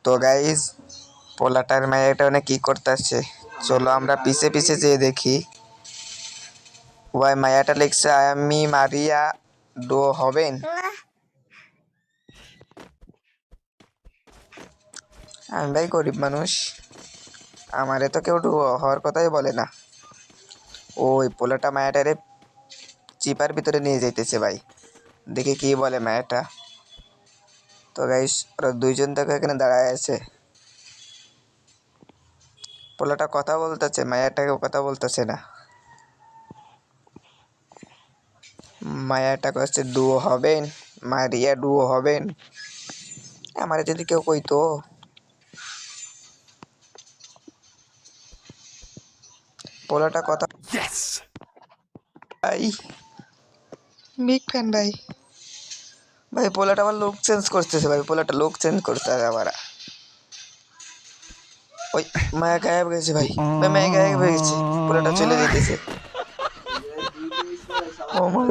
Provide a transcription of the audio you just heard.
তো গাইস পোলাটার মায়াটা অনেক কি করতেছে, চলো আমরা পিছে পিছে যেয়ে দেখি। ওই মায়াটা লিখছে আমি মারিয়া ডো হবেন। আমি ভাই গরিব মানুষ, আমারে তো কেউ ডো হওয়ার কথাই বলে না। ওই পোলাটা মায়াটারে চিপার ভিতরে নিয়ে যাইতেছে ভাই, দেখি কি বলে মায়াটা। তো গাইস ওরা দুইজন দেখো এখানে দাঁড়ায় আছে, পোলাটা কথা বলতেছে, মায়াটাকে কথা বলতেছে না। মায়াটা কাছে ডুও হবেন, মারিয়া ডুও হবেন। আমার যদি কেউ কইতো। পোলাটা কথা ভাই, বিগ ফ্যান ভাই। ভাই পোলাটা আবার লুক চেঞ্জ করতেছে, ভাই পোলাটা লুক চেঞ্জ করতে আবার। ওই মায়া গায়েব গেছে ভাই, ভাই মায়া গায়েব হয়ে গেছে, পোলাটা চলে যেতেছে। ও মা